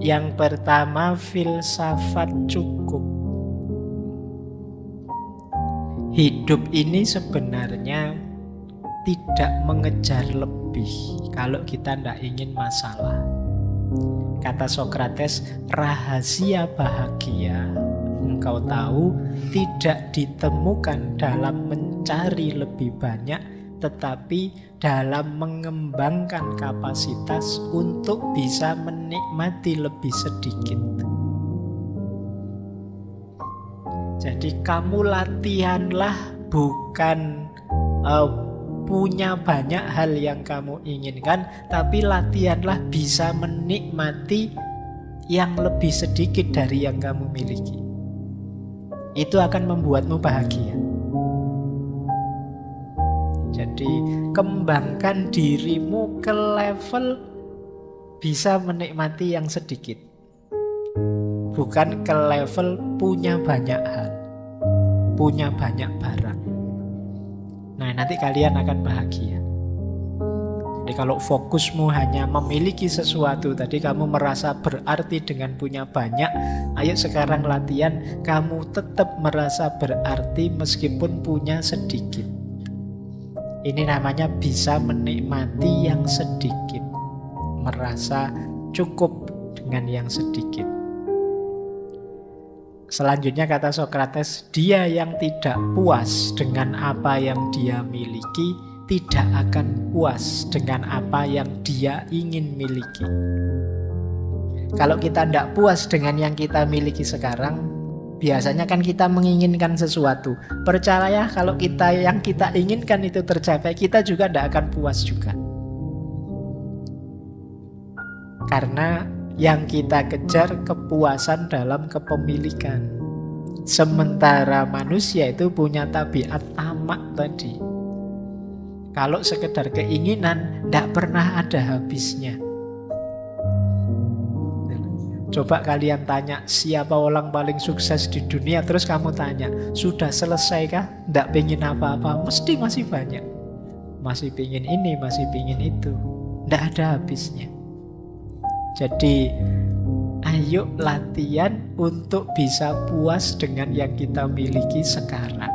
Yang pertama, filsafat cukup. Hidup ini sebenarnya tidak mengejar lebih kalau kita tidak ingin masalah. Kata Sokrates, rahasia bahagia, engkau tahu, tidak ditemukan dalam mencari lebih banyak, tetapi dalam mengembangkan kapasitas untuk bisa menikmati lebih sedikit. Jadi kamu latihanlah bukan punya banyak hal yang kamu inginkan, tapi latihanlah bisa menikmati yang lebih sedikit dari yang kamu miliki. Itu akan membuatmu bahagia. Jadi kembangkan dirimu ke level bisa menikmati yang sedikit, bukan ke level punya banyak hal, punya banyak barang. Nah, nanti kalian akan bahagia. Jadi kalau fokusmu hanya memiliki sesuatu, tadi kamu merasa berarti dengan punya banyak, ayo sekarang latihan kamu tetap merasa berarti meskipun punya sedikit. Ini namanya bisa menikmati yang sedikit, merasa cukup dengan yang sedikit. Selanjutnya kata Sokrates, dia yang tidak puas dengan apa yang dia miliki tidak akan puas dengan apa yang dia ingin miliki. Kalau kita tidak puas dengan yang kita miliki sekarang, biasanya kan kita menginginkan sesuatu. Percaya kalau yang kita inginkan itu tercapai, kita juga tidak akan puas juga. Karena yang kita kejar kepuasan dalam kepemilikan. Sementara manusia itu punya tabiat tamak tadi. Kalau sekedar keinginan, tidak pernah ada habisnya. Coba kalian tanya siapa orang paling sukses di dunia, terus kamu tanya, sudah selesai kah? Tidak pengen apa-apa, mesti masih banyak. Masih pengen ini, masih pengen itu. Tidak ada habisnya. Jadi ayo latihan untuk bisa puas dengan yang kita miliki sekarang.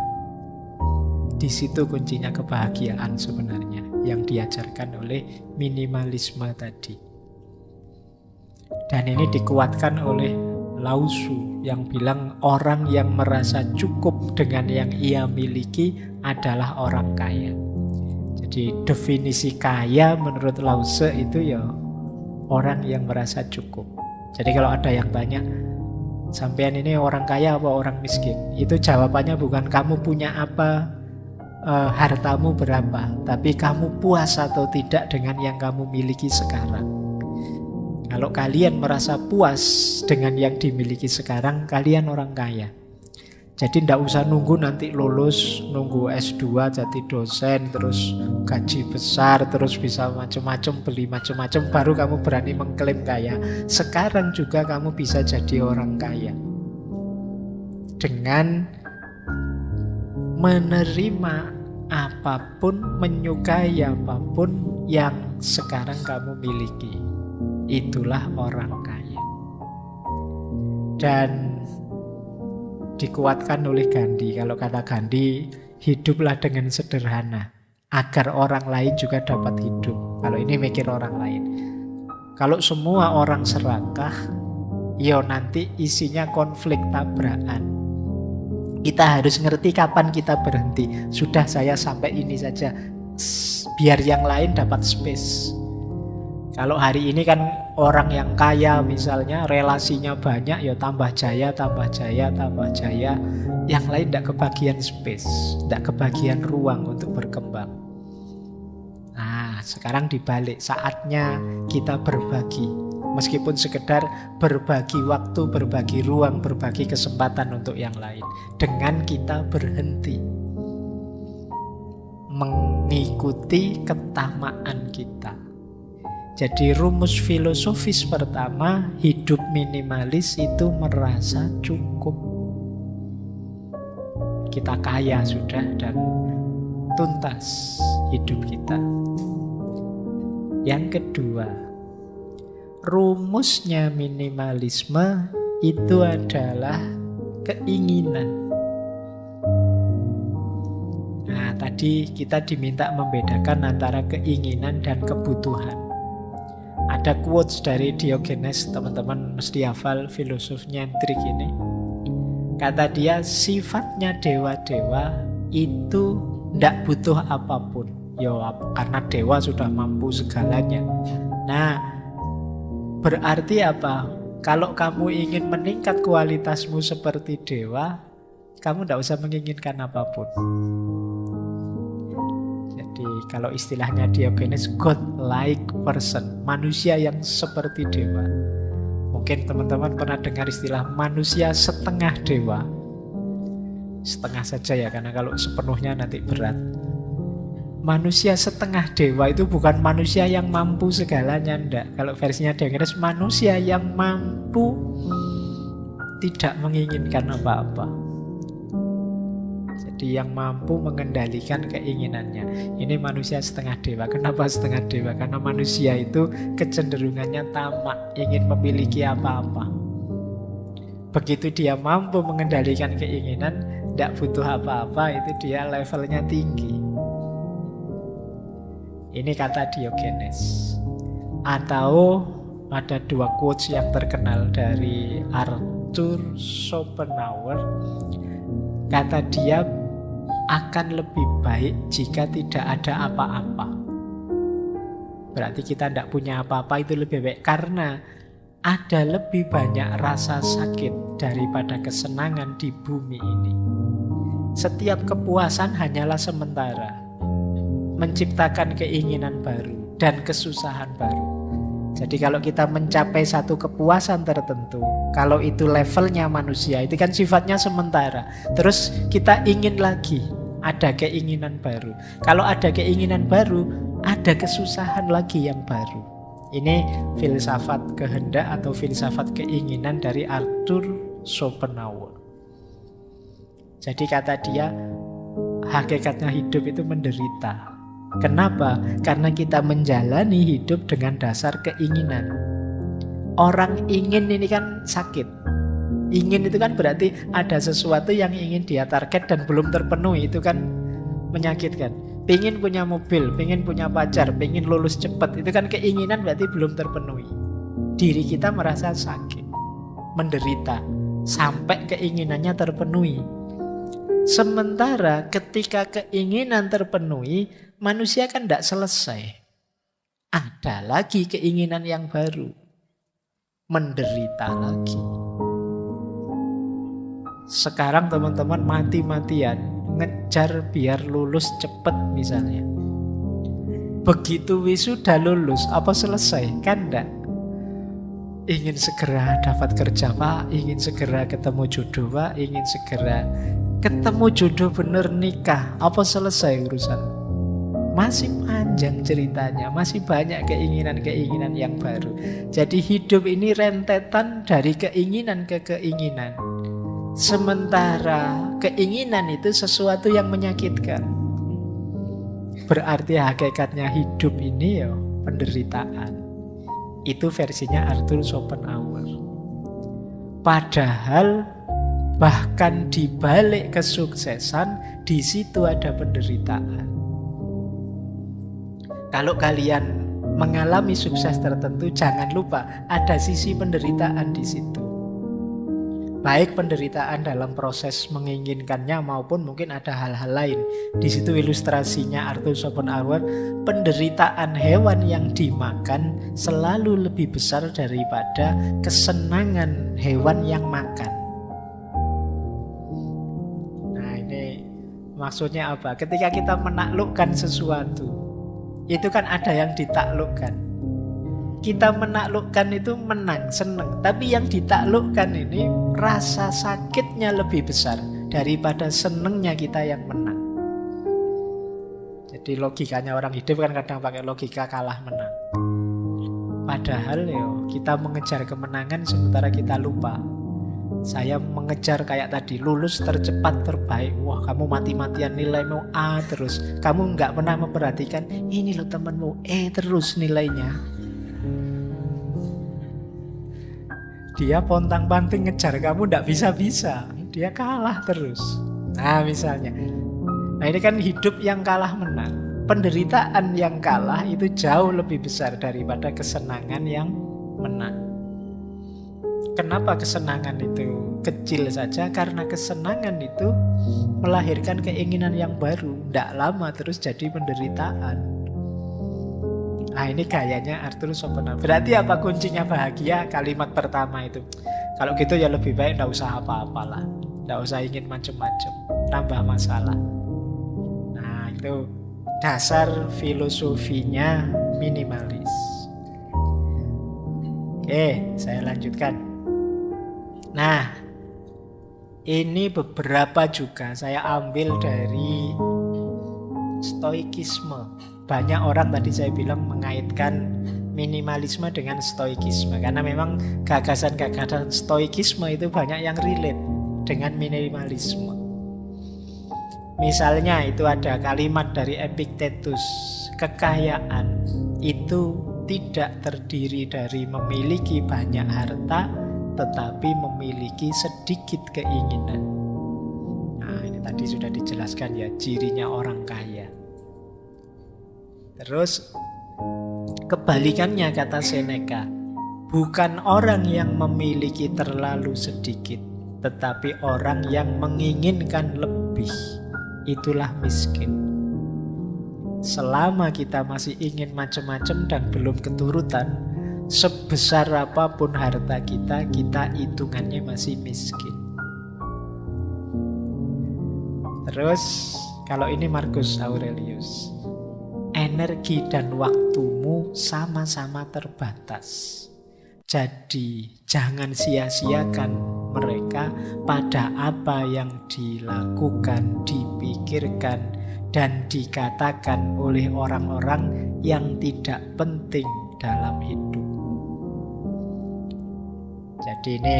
Di situ kuncinya kebahagiaan sebenarnya yang diajarkan oleh minimalisme tadi. Dan ini dikuatkan oleh Lao Tzu yang bilang orang yang merasa cukup dengan yang ia miliki adalah orang kaya. Jadi definisi kaya menurut Lao Tzu itu ya orang yang merasa cukup. Jadi kalau ada yang tanya, sampean ini orang kaya apa orang miskin? Itu jawabannya bukan kamu punya apa, hartamu berapa, tapi kamu puas atau tidak dengan yang kamu miliki sekarang. Kalau kalian merasa puas dengan yang dimiliki sekarang, kalian orang kaya. Jadi tidak usah nunggu nanti lulus, nunggu S2 jadi dosen, terus gaji besar, terus bisa macam-macam, beli macam-macam, baru kamu berani mengklaim kaya. Sekarang juga kamu bisa jadi orang kaya dengan menerima apapun, menyukai apapun yang sekarang kamu miliki. Itulah orang kaya. Dan dikuatkan oleh Gandhi. Kalau kata Gandhi, hiduplah dengan sederhana agar orang lain juga dapat hidup. Kalau ini mikir orang lain. Kalau semua orang serakah, ya nanti isinya konflik tabrakan. Kita harus ngerti kapan kita berhenti. Sudah, saya sampai ini saja, biar yang lain dapat space. Kalau hari ini kan orang yang kaya misalnya relasinya banyak, ya tambah jaya, tambah jaya, tambah jaya. Yang lain tidak kebagian space, tidak kebagian ruang untuk berkembang. Nah, sekarang dibalik, saatnya kita berbagi. Meskipun sekedar berbagi waktu, berbagi ruang, berbagi kesempatan untuk yang lain. Dengan kita berhenti mengikuti ketamaan kita. Jadi rumus filosofis pertama, hidup minimalis itu merasa cukup. Kita kaya sudah dan tuntas hidup kita. Yang kedua, rumusnya minimalisme itu adalah keinginan. Nah, tadi kita diminta membedakan antara keinginan dan kebutuhan. Ada quotes dari Diogenes, teman-teman mesti hafal, filosof nyentrik ini. Kata dia, sifatnya dewa-dewa itu tidak butuh apapun. Karena dewa sudah mampu segalanya. Nah, berarti apa? Kalau kamu ingin meningkat kualitasmu seperti dewa, kamu tidak usah menginginkan apapun. Jadi kalau istilahnya Diogenes, God-like person, manusia yang seperti dewa. Mungkin teman-teman pernah dengar istilah manusia setengah dewa. Setengah saja ya, karena kalau sepenuhnya nanti berat. Manusia setengah dewa itu bukan manusia yang mampu segalanya, enggak. Kalau versinya Diogenes, manusia yang mampu tidak menginginkan apa-apa. Jadi yang mampu mengendalikan keinginannya. Ini manusia setengah dewa. Kenapa setengah dewa? Karena manusia itu kecenderungannya tamak, ingin memiliki apa-apa. Begitu dia mampu mengendalikan keinginan, tidak butuh apa-apa, itu dia levelnya tinggi. Ini kata Diogenes. Atau ada dua quotes yang terkenal dari Arthur Schopenhauer. Kata dia, akan lebih baik jika tidak ada apa-apa. Berarti kita tidak punya apa-apa itu lebih baik. Karena ada lebih banyak rasa sakit daripada kesenangan di bumi ini. Setiap kepuasan hanyalah sementara, menciptakan keinginan baru dan kesusahan baru. Jadi kalau kita mencapai satu kepuasan tertentu, kalau itu levelnya manusia, itu kan sifatnya sementara. Terus kita ingin lagi, ada keinginan baru. Kalau ada keinginan baru, ada kesusahan lagi yang baru. Ini filsafat kehendak atau filsafat keinginan dari Arthur Schopenhauer. Jadi kata dia, hakikatnya hidup itu menderita. Kenapa? Karena kita menjalani hidup dengan dasar keinginan. Orang ingin ini kan sakit. Ingin itu kan berarti ada sesuatu yang ingin dia target dan belum terpenuhi. Itu kan menyakitkan. Pengen punya mobil, pengen punya pacar, pengen lulus cepat. Itu kan keinginan berarti belum terpenuhi. Diri kita merasa sakit, menderita, sampai keinginannya terpenuhi. Sementara ketika keinginan terpenuhi, manusia kan tidak selesai. Ada lagi keinginan yang baru. Menderita lagi. Sekarang teman-teman mati-matian ngejar biar lulus cepat misalnya. Begitu wisuda lulus, apa selesai? Kan enggak. Ingin segera dapat kerja Pak, ingin segera ketemu jodoh Pak, ingin segera ketemu jodoh bener nikah. Apa selesai urusan? Masih panjang ceritanya, masih banyak keinginan-keinginan yang baru. Jadi hidup ini rentetan dari keinginan ke keinginan. Sementara keinginan itu sesuatu yang menyakitkan. Berarti hakikatnya hidup ini ya penderitaan. Itu versinya Arthur Schopenhauer. Padahal bahkan di balik kesuksesan, di situ ada penderitaan. Kalau kalian mengalami sukses tertentu, jangan lupa ada sisi penderitaan di situ. Baik penderitaan dalam proses menginginkannya maupun mungkin ada hal-hal lain. Di situ ilustrasinya Arthur Schopenhauer, penderitaan hewan yang dimakan selalu lebih besar daripada kesenangan hewan yang makan. Nah, ini maksudnya apa? Ketika kita menaklukkan sesuatu, itu kan ada yang ditaklukkan. Kita menaklukkan itu menang, senang. Tapi yang ditaklukkan ini rasa sakitnya lebih besar daripada senangnya kita yang menang. Jadi logikanya orang hidup kan kadang pakai logika kalah menang. Padahal kita mengejar kemenangan sementara kita lupa. Saya mengejar kayak tadi, lulus tercepat terbaik. Wah, kamu mati-matian nilaimu A terus. Kamu nggak pernah memperhatikan, ini loh temanmu E terus nilainya. dia pontang-panting ngejar kamu ndak bisa-bisa. Dia kalah terus. Nah misalnya. Nah ini kan hidup yang kalah menang. Penderitaan yang kalah itu jauh lebih besar daripada kesenangan yang menang. Kenapa kesenangan itu kecil saja? Karena kesenangan itu melahirkan keinginan yang baru. Ndak lama terus jadi penderitaan. Nah ini gayanya Arthur Schopenhauer. Berarti apa kuncinya bahagia? Kalimat pertama itu. Kalau gitu ya lebih baik ndak usah apa-apalah. Ndak usah ingin macam-macam. Tambah masalah. Nah itu dasar filosofinya minimalis. Oke, saya lanjutkan. Nah, ini beberapa juga saya ambil dari stoikisme. Banyak orang tadi saya bilang mengaitkan minimalisme dengan stoikisme. Karena memang gagasan-gagasan stoikisme itu banyak yang relate dengan minimalisme. Misalnya itu ada kalimat dari Epictetus. Kekayaan itu tidak terdiri dari memiliki banyak harta, tetapi memiliki sedikit keinginan. Nah ini tadi sudah dijelaskan ya cirinya orang kaya. Terus kebalikannya kata Seneca, bukan orang yang memiliki terlalu sedikit, tetapi orang yang menginginkan lebih, itulah miskin. Selama kita masih ingin macam-macam dan belum keturutan, sebesar apapun harta kita, kita hitungannya masih miskin. Terus kalau ini Marcus Aurelius, energi dan waktumu sama-sama terbatas. Jadi jangan sia-siakan mereka pada apa yang dilakukan, dipikirkan, dan dikatakan oleh orang-orang yang tidak penting dalam hidup. Jadi ini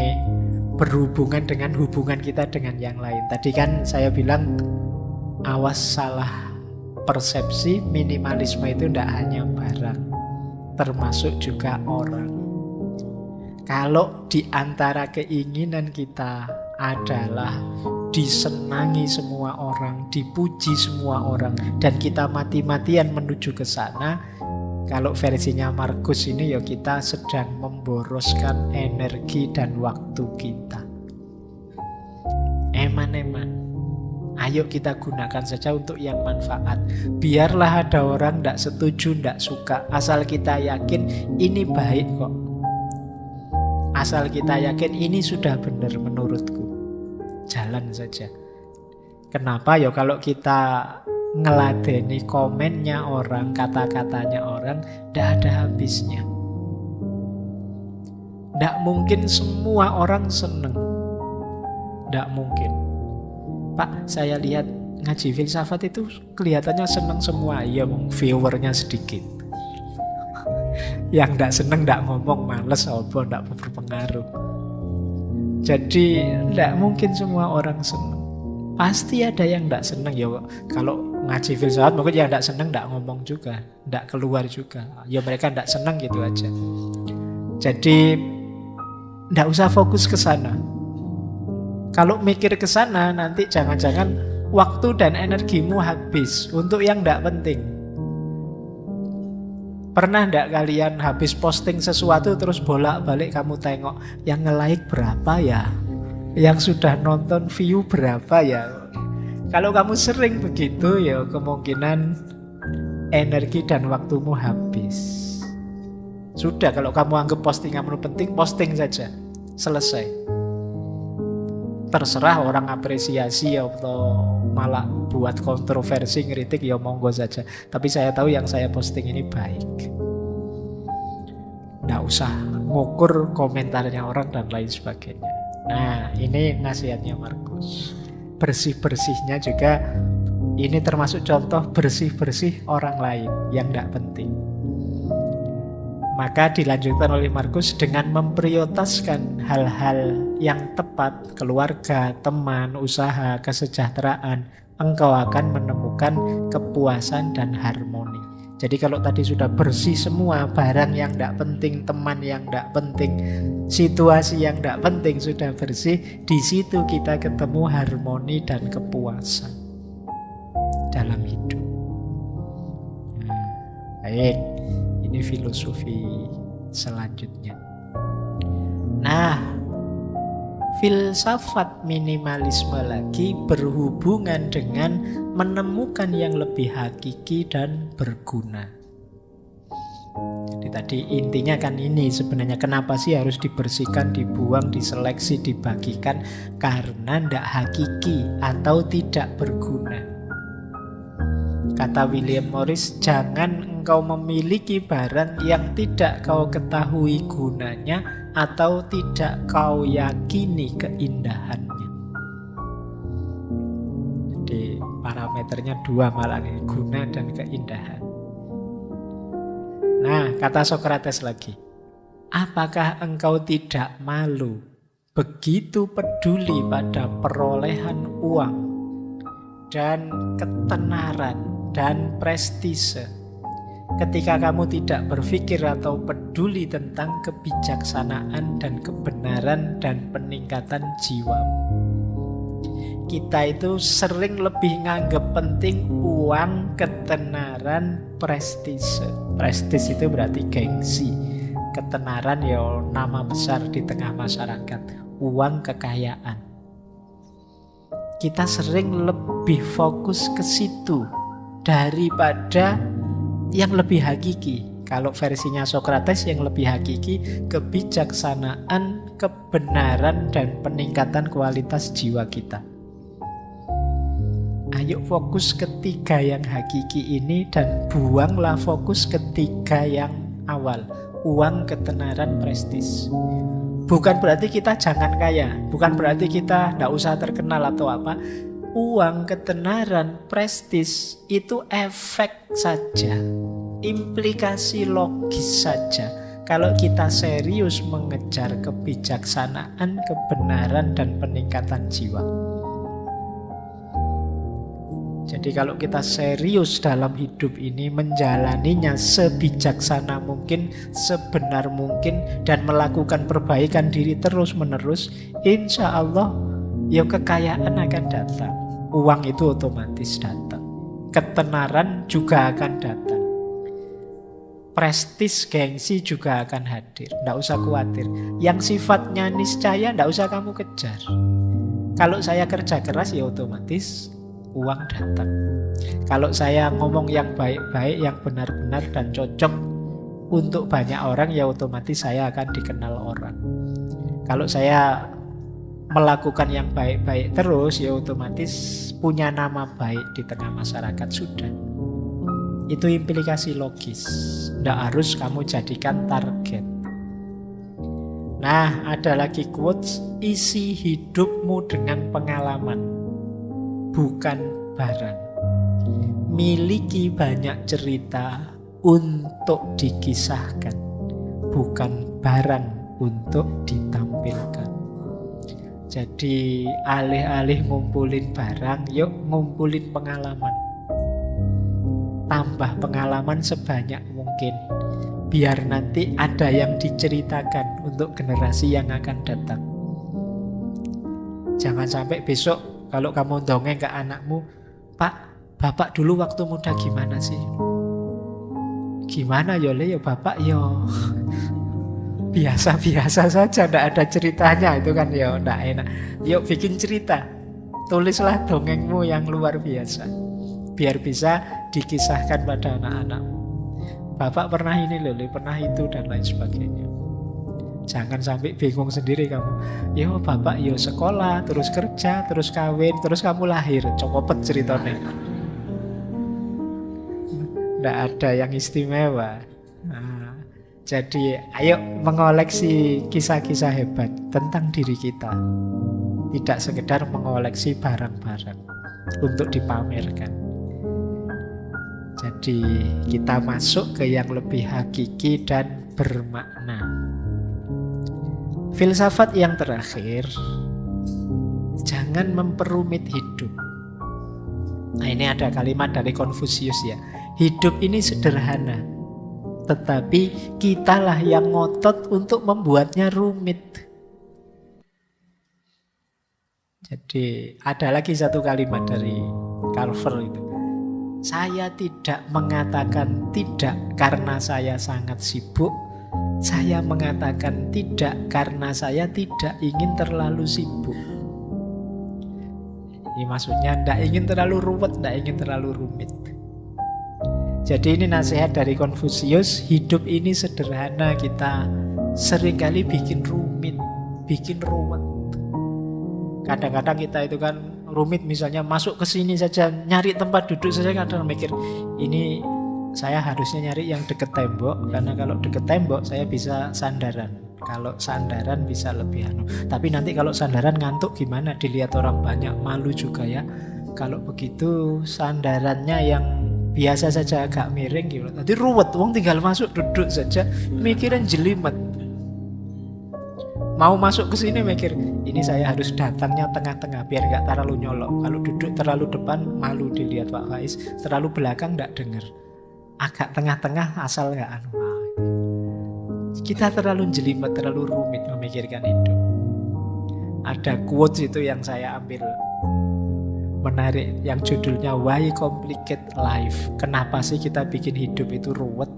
berhubungan dengan hubungan kita dengan yang lain. Tadi kan saya bilang awas salah persepsi, minimalisme itu tidak hanya barang, termasuk juga orang. Kalau di antara keinginan kita adalah disenangi semua orang, dipuji semua orang, dan kita mati-matian menuju ke sana, kalau versinya Marcus ini ya kita sedang memboroskan energi dan waktu kita. Eman-eman. Ayo kita gunakan saja untuk yang manfaat. Biarlah ada orang tidak setuju, tidak suka, asal kita yakin ini baik kok. Asal kita yakin ini sudah benar menurutku, jalan saja. Kenapa ya kalau kita ngeladeni komennya orang, kata-katanya orang, tidak ada habisnya. Tidak mungkin semua orang seneng. Tidak mungkin. Pak, saya lihat ngaji filsafat itu kelihatannya seneng semua. Iya, viewernya sedikit. Yang tidak seneng tidak ngomong, males, apa, tidak berpengaruh. Jadi tidak mungkin semua orang seneng. Pasti ada yang tidak seneng. Ya kalau ngaji filsafat mungkin yang tidak seneng tidak ngomong juga, tidak keluar juga. Ya mereka tidak seneng gitu aja. Jadi tidak usah fokus ke sana. Kalau mikir ke sana nanti jangan-jangan waktu dan energimu habis untuk yang tidak penting. Pernah tidak kalian habis posting sesuatu terus bolak-balik kamu tengok yang nge-like berapa ya? Yang sudah nonton view berapa ya? Kalau kamu sering begitu ya kemungkinan energi dan waktumu habis. Sudah, kalau kamu anggap postinganmu penting, posting saja. Selesai. Terserah orang apresiasi atau malah buat kontroversi, ngeritik, ya monggo saja. Tapi saya tahu yang saya posting ini baik. Nggak usah ngukur komentarnya orang dan lain sebagainya. Nah, ini nasihatnya Marcus. Bersih-bersihnya juga, ini termasuk contoh bersih-bersih orang lain yang nggak penting. Maka dilanjutkan oleh Marcus dengan memprioritaskan hal-hal yang tepat, keluarga, teman, usaha, kesejahteraan, engkau akan menemukan kepuasan dan harmoni. Jadi kalau tadi sudah bersih semua, barang yang tidak penting, teman yang tidak penting, situasi yang tidak penting sudah bersih, di situ kita ketemu harmoni dan kepuasan dalam hidup. Baik, ini filosofi selanjutnya. Nah, filsafat minimalisme lagi berhubungan dengan menemukan yang lebih hakiki dan berguna. Jadi tadi intinya kan ini sebenarnya, kenapa sih harus dibersihkan, dibuang, diseleksi, dibagikan? Karena tidak hakiki atau tidak berguna. Kata William Morris, jangan engkau memiliki barang yang tidak kau ketahui gunanya atau tidak kau yakini keindahannya. Jadi parameternya dua malah nih, guna dan keindahan. Nah, kata Sokrates lagi, apakah engkau tidak malu begitu peduli pada perolehan uang dan ketenaran dan prestise ketika kamu tidak berpikir atau peduli tentang kebijaksanaan dan kebenaran dan peningkatan jiwamu? Kita itu sering lebih nganggap penting uang, ketenaran, prestise. Prestise itu berarti gengsi. Ketenaran ya nama besar di tengah masyarakat. Uang, kekayaan. Kita sering lebih fokus ke situ daripada yang lebih hakiki. Kalau versinya Sokrates yang lebih hakiki, kebijaksanaan, kebenaran, dan peningkatan kualitas jiwa kita. Ayo fokus ketiga yang hakiki ini dan buanglah fokus ketiga yang awal. Uang, ketenaran, prestis. Bukan berarti kita jangan kaya, bukan berarti kita tidak usah terkenal atau apa. Uang, ketenaran, prestis itu efek saja, implikasi logis saja. Kalau kita serius mengejar kebijaksanaan, kebenaran, dan peningkatan jiwa. Jadi kalau kita serius dalam hidup ini, menjalaninya sebijaksana mungkin, sebenar mungkin, dan melakukan perbaikan diri terus-menerus, insya Allah ya kekayaan akan datang. Uang itu otomatis datang. Ketenaran juga akan datang. Prestis, gengsi juga akan hadir. Tidak usah khawatir. Yang sifatnya niscaya tidak usah kamu kejar. Kalau saya kerja keras ya otomatis uang datang. Kalau saya ngomong yang baik-baik, yang benar-benar dan cocok untuk banyak orang, ya otomatis saya akan dikenal orang. Kalau saya melakukan yang baik-baik terus, ya otomatis punya nama baik di tengah masyarakat sudah. Itu implikasi logis. Tidak harus kamu jadikan target. Nah, ada lagi quotes, isi hidupmu dengan pengalaman, bukan barang. Miliki banyak cerita untuk dikisahkan, bukan barang untuk ditampilkan. Jadi alih-alih ngumpulin barang, yuk ngumpulin pengalaman. Tambah pengalaman sebanyak mungkin, biar nanti ada yang diceritakan untuk generasi yang akan datang. Jangan sampai besok kalau kamu dongeng ke anakmu, Pak, Bapak dulu waktu muda gimana sih? Gimana ya Le, ya Bapak yo biasa-biasa saja, tidak ada ceritanya, itu kan ya tidak enak. Yuk bikin cerita, tulislah dongengmu yang luar biasa, biar bisa dikisahkan pada anak-anakmu. Bapak pernah ini loh, pernah itu dan lain sebagainya. Jangan sampai bingung sendiri kamu. Yo bapak yo sekolah, terus kerja, terus kawin, terus kamu lahir. Cokopet ceritanya. Tidak ada yang istimewa. Nah, jadi ayo mengoleksi kisah-kisah hebat tentang diri kita. Tidak sekedar mengoleksi barang-barang untuk dipamerkan. Jadi kita masuk ke yang lebih hakiki dan bermakna. Filsafat yang terakhir, jangan memperumit hidup. Nah, ini ada kalimat dari Konfusius ya. Hidup ini sederhana, tetapi kitalah yang ngotot untuk membuatnya rumit. Jadi ada lagi satu kalimat dari Carver itu. Saya tidak mengatakan tidak karena saya sangat sibuk. Saya mengatakan tidak karena saya tidak ingin terlalu sibuk. Ini maksudnya tidak ingin terlalu ruwet, tidak ingin terlalu rumit. Jadi ini nasihat dari Konfusius. Hidup ini sederhana, kita seringkali bikin rumit, bikin ruwet. Kadang-kadang kita itu kan rumit, misalnya masuk ke sini saja, nyari tempat duduk saja kadang mikir, ini saya harusnya nyari yang deket tembok, karena kalau deket tembok saya bisa sandaran. Kalau sandaran bisa lebih Tapi nanti kalau sandaran ngantuk gimana? Dilihat orang banyak, malu juga ya. Kalau begitu sandarannya yang biasa saja agak miring gitu. Nanti ruwet, wong tinggal masuk duduk saja, mikirin jelimet. Mau masuk ke sini mikir, ini saya harus datangnya tengah-tengah biar nggak terlalu nyolok. Kalau duduk terlalu depan malu dilihat Pak Faiz, terlalu belakang nggak dengar. Agak tengah-tengah asal nggak Kita terlalu jelimet, terlalu rumit memikirkan hidup. Ada quotes itu yang saya ambil menarik, yang judulnya Why Complicate Life? Kenapa sih kita bikin hidup itu ruwet?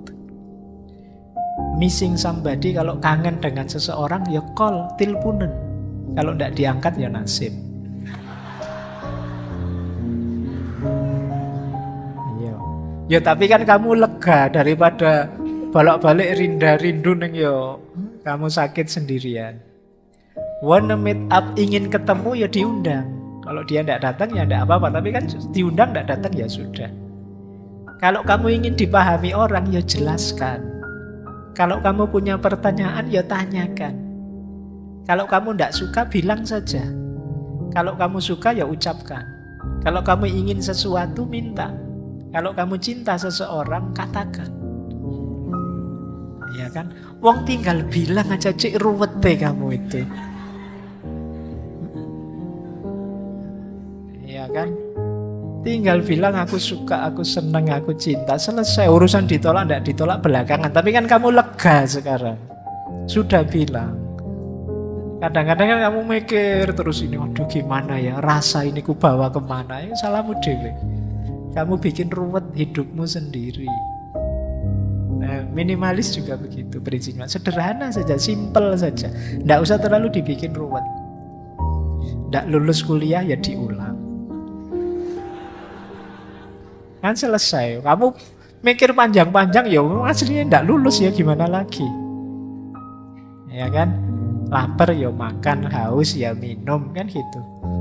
Missing somebody, kalau kangen dengan seseorang ya call, tilpunen. Kalau tidak diangkat ya nasib. Ya tapi kan kamu lega daripada bolak-balik rindu neng yo. Kamu sakit sendirian. Wanna meet up, ingin ketemu ya diundang. Kalau dia tidak datang ya tidak apa-apa. Tapi kan diundang tidak datang ya sudah. Kalau kamu ingin dipahami orang ya jelaskan. Kalau kamu punya pertanyaan ya tanyakan. Kalau kamu tidak suka bilang saja. Kalau kamu suka ya ucapkan. Kalau kamu ingin sesuatu minta. Kalau kamu cinta seseorang katakan. Ya kan? Wong tinggal bilang aja, cik ruwet deh kamu itu. Ya kan? Tinggal bilang aku suka, aku senang, aku cinta. Selesai, urusan ditolak tidak ditolak belakangan. Tapi kan kamu lega sekarang. Sudah bilang. Kadang-kadang kan kamu mikir terus ini, aduh gimana ya, rasa ini ku bawa kemana. Ya salahmu dewe. Kamu bikin ruwet hidupmu sendiri. Nah, minimalis juga begitu prinsipnya. Sederhana saja, simple saja. Tidak usah terlalu dibikin ruwet. Tidak lulus kuliah ya diulang. Kan selesai. Kamu mikir panjang-panjang ya aslinya tidak lulus ya gimana lagi. Ya kan? Lapar ya makan, haus ya minum, kan gitu.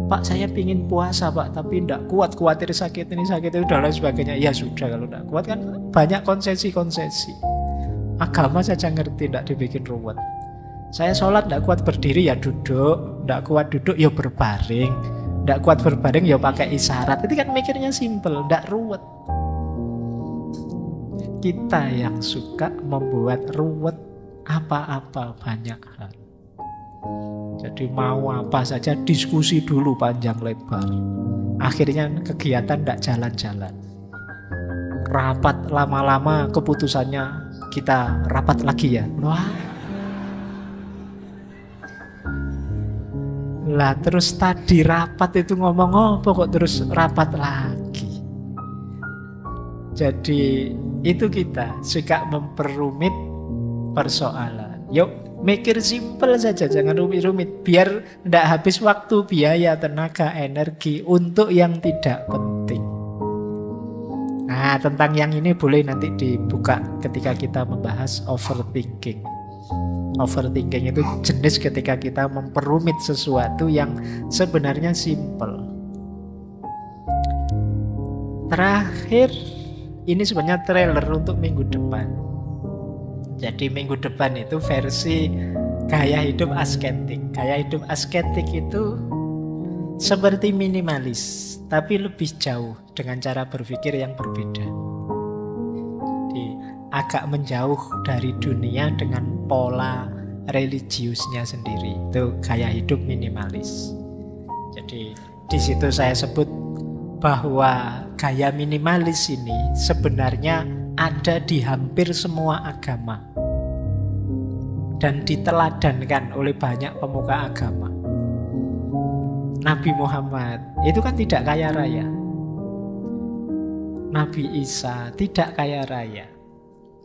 Pak saya pingin puasa Pak, tapi tidak kuat, khawatir sakit ini sakit itu dan lain sebagainya. Ya sudah, kalau tidak kuat kan banyak konsesi-konsesi. Agama saja ngerti, tidak dibikin ruwet. Saya sholat tidak kuat berdiri ya duduk, tidak kuat duduk ya berbaring. Tidak kuat berbaring ya pakai isyarat. Itu kan mikirnya simple, tidak ruwet. Kita yang suka membuat ruwet apa-apa banyak hal. Jadi mau apa saja diskusi dulu panjang lebar. Akhirnya kegiatan tidak jalan-jalan. Rapat lama-lama keputusannya kita rapat lagi ya. Wah. Lah terus tadi rapat itu ngomong apa kok terus rapat lagi. Jadi itu kita suka memperumit persoalan. Yuk mikir simpel saja, jangan rumit-rumit. Biar tidak habis waktu, biaya, tenaga, energi untuk yang tidak penting. Nah tentang yang ini boleh nanti dibuka ketika kita membahas overthinking. Overthinking itu jenis ketika kita memperumit sesuatu yang sebenarnya simple. Terakhir, ini sebenarnya trailer untuk minggu depan. Jadi minggu depan itu versi gaya hidup asketik. Gaya hidup asketik itu seperti minimalis, tapi lebih jauh dengan cara berpikir yang berbeda. Jadi agak menjauh dari dunia dengan pola religiusnya sendiri. Itu gaya hidup minimalis. Jadi di situ saya sebut bahwa gaya minimalis ini sebenarnya ada di hampir semua agama dan diteladankan oleh banyak pemuka agama. Nabi Muhammad itu kan tidak kaya raya. Nabi Isa tidak kaya raya.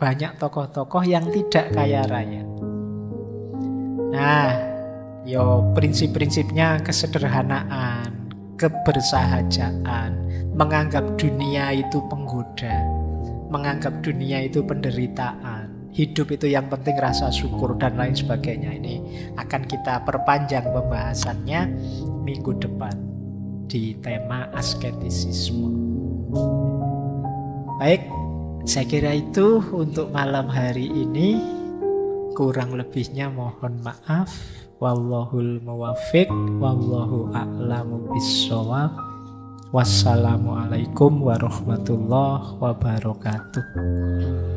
Banyak tokoh-tokoh yang tidak kaya raya. Nah, prinsip-prinsipnya kesederhanaan, kebersahajaan, menganggap dunia itu penggoda, menganggap dunia itu penderitaan, hidup itu yang penting rasa syukur dan lain sebagainya. Ini akan kita perpanjang pembahasannya minggu depan di tema asketisisme. Baik, saya kira itu untuk malam hari ini. Kurang lebihnya mohon maaf. Wallahul muwaffiq, wallahu a'lamu bissawab. Wassalamualaikum warahmatullahi wabarakatuh.